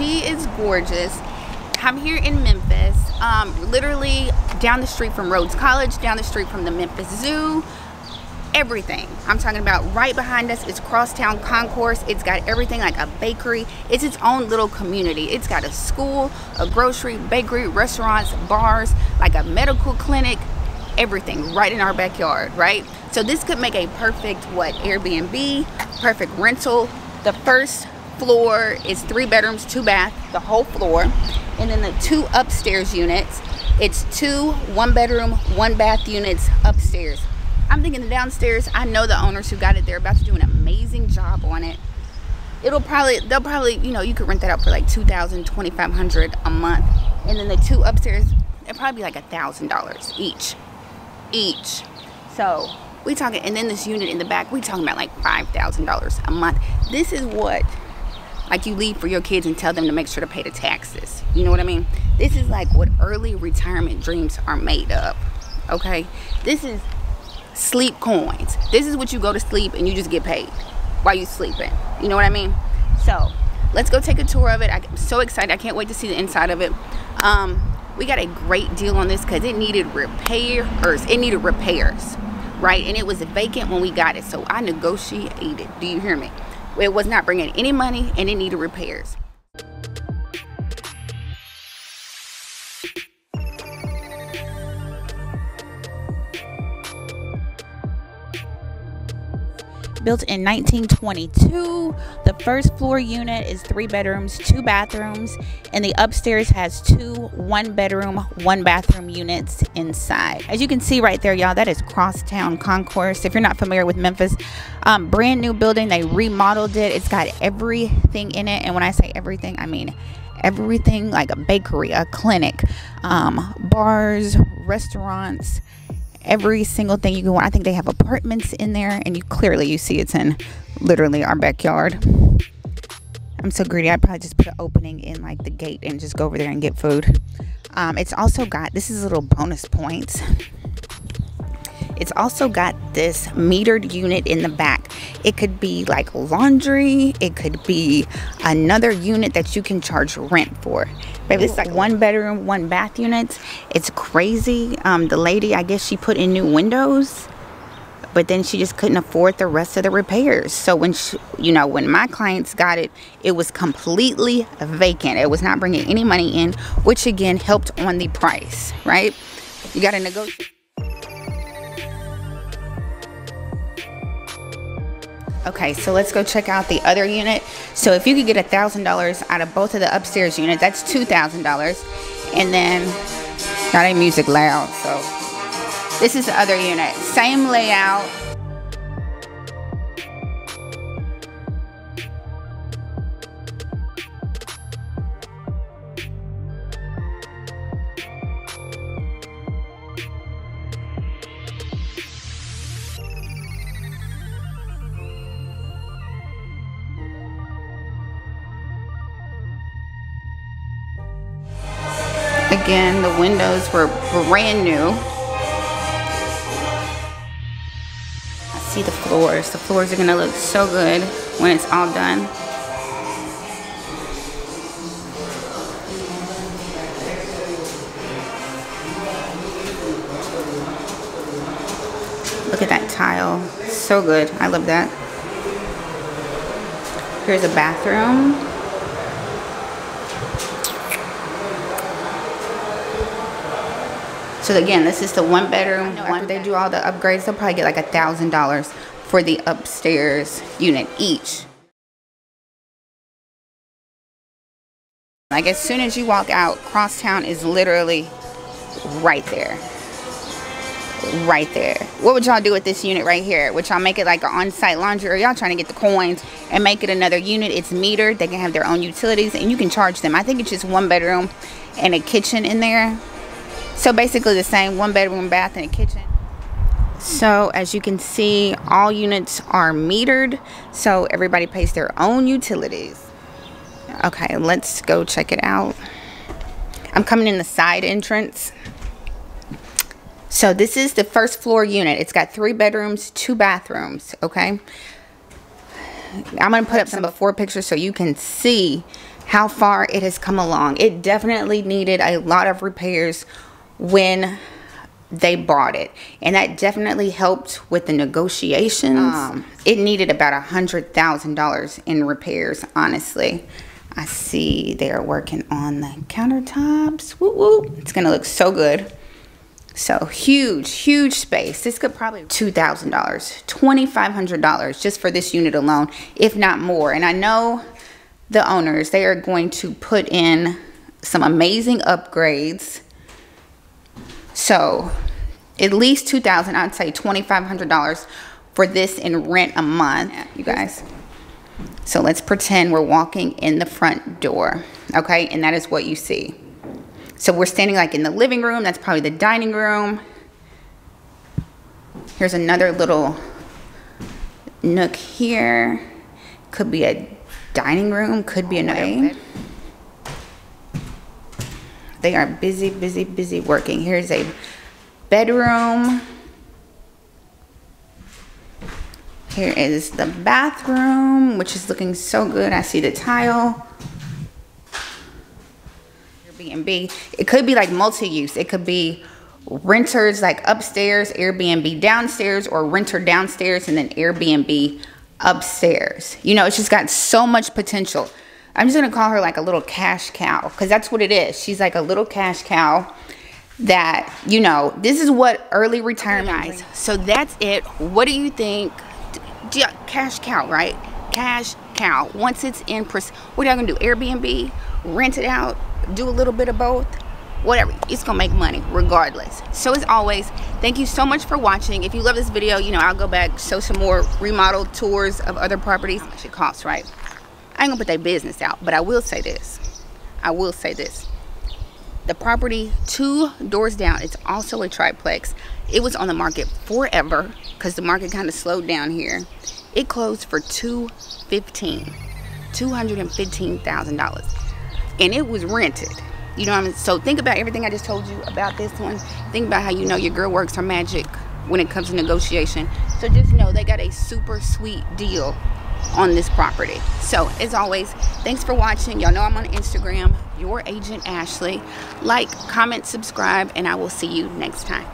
She is gorgeous. I'm here in Memphis, literally down the street from Rhodes College, down the street from the Memphis Zoo. Everything. I'm talking about right behind us is Crosstown Concourse. It's got everything, like a bakery. It's its own little community. It's got a school, a grocery, bakery, restaurants, bars, like a medical clinic, everything right in our backyard, right? So this could make a perfect, what, Airbnb, perfect rental. The first floor is 3 bedrooms, 2 bath, the whole floor. And then the 2 upstairs units, it's 2 1-bedroom, 1-bath units upstairs. I'm thinking the downstairs, I know the owners who got it, they're about to do an amazing job on it. They'll probably, you know, you could rent that out for like $2,000, $2,500 a month. And then the 2 upstairs, they're probably like $1,000 each. So we talking, and then this unit in the back, we talking about like $5,000 a month. This is what, like, you leave for your kids and tell them to make sure to pay the taxes. You know what I mean? This is like what early retirement dreams are made of, okay? This is sleep coins. This is what you go to sleep and you just get paid while you sleeping. You know what I mean? So let's go take a tour of it. I'm so excited. I can't wait to see the inside of it. We got a great deal on this because it needed repairs. It needed repairs, right? And it was vacant when we got it, so I negotiated. Do you hear me? It was not bringing any money and it needed repairs. Built in 1922, the first floor unit is 3 bedrooms, 2 bathrooms, and the upstairs has 2 1-bedroom, 1-bathroom units inside. As you can see right there, y'all, that is Crosstown Concourse. If you're not familiar with Memphis, brand new building. They remodeled it. It's got everything in it, and when I say everything, I mean everything, like a bakery, a clinic, bars, restaurants, every single thing you can want. I think they have apartments in there, and you see it's in literally our backyard. I'm so greedy. I'd probably just put an opening in like the gate and just go over there and get food. It's also got, this is a little bonus points. It's also got this metered unit in the back. It could be like laundry. It could be another unit that you can charge rent for. Baby, it's like 1-bedroom, 1-bath units. It's crazy. The lady, I guess she put in new windows, but then she just couldn't afford the rest of the repairs. So when when my clients got it, it was completely vacant. It was not bringing any money in, which again helped on the price, right? You got to negotiate. Okay, so let's go check out the other unit. So if you could get $1,000 out of both of the upstairs units, that's $2,000. And then, got a music loud, so this is the other unit. Same layout. Again, the windows were brand new. I see the floors. The floors are gonna look so good when it's all done. Look at that tile. So good. I love that. Here's a bathroom. So again, this is the 1-bedroom. After they do all the upgrades, they'll probably get like $1,000 for the upstairs unit each. Like as soon as you walk out, Crosstown is literally right there. Right there. What would y'all do with this unit right here? Would y'all make it like an on-site laundry, or y'all trying to get the coins and make it another unit? It's metered. They can have their own utilities and you can charge them. I think it's just 1 bedroom and a kitchen in there. So basically the same, 1-bedroom, bath, and a kitchen. So as you can see, all units are metered, so everybody pays their own utilities. Okay, let's go check it out. I'm coming in the side entrance. So this is the first floor unit. It's got 3 bedrooms, 2 bathrooms, okay? I'm going to put up some before pictures so you can see how far it has come along. It definitely needed a lot of repairs when they bought it, and that definitely helped with the negotiations. It needed about $100,000 in repairs, honestly. I see they're working on the countertops. Woo woo. It's gonna look so good. So huge space. This could probably $2,000, $2,500 just for this unit alone, if not more. And I know the owners, they are going to put in some amazing upgrades. So at least $2,000, I'd say $2,500 for this in rent a month, you guys. So let's pretend we're walking in the front door, okay? And that is what you see. So we're standing like in the living room. That's probably the dining room. Here's another little nook here. Could be a dining room, could be another. They are busy working. Here's a bedroom. Here is the bathroom, which is looking so good. I see the tile. Airbnb. It could be like multi-use. It could be renters like upstairs, Airbnb downstairs, or renter downstairs and then Airbnb upstairs. You know, it's just got so much potential. I'm just gonna call her like a little cash cow, because that's what it is. She's like a little cash cow that, you know, this is what early retirement is. So that's it. What do you think? Yeah, cash cow, right? Cash cow. Once it's in, what are y'all gonna do? Airbnb, rent it out, do a little bit of both, whatever. It's gonna make money regardless. So as always, thank you so much for watching. If you love this video, you know, I'll go back, show some more remodeled tours of other properties. How much it costs, right? I ain't gonna put their business out, but I will say this. The property 2 doors down, it's also a triplex. It was on the market forever because the market kind of slowed down here. It closed for $215,000, and it was rented. You know what I mean? So think about everything I just told you about this one. Think about how you know your girl works her magic when it comes to negotiation. So just know they got a super sweet deal on this property. So as always, thanks for watching. Y'all know I'm on Instagram, Your Agent Ashley. Like, comment, subscribe, and I will see you next time.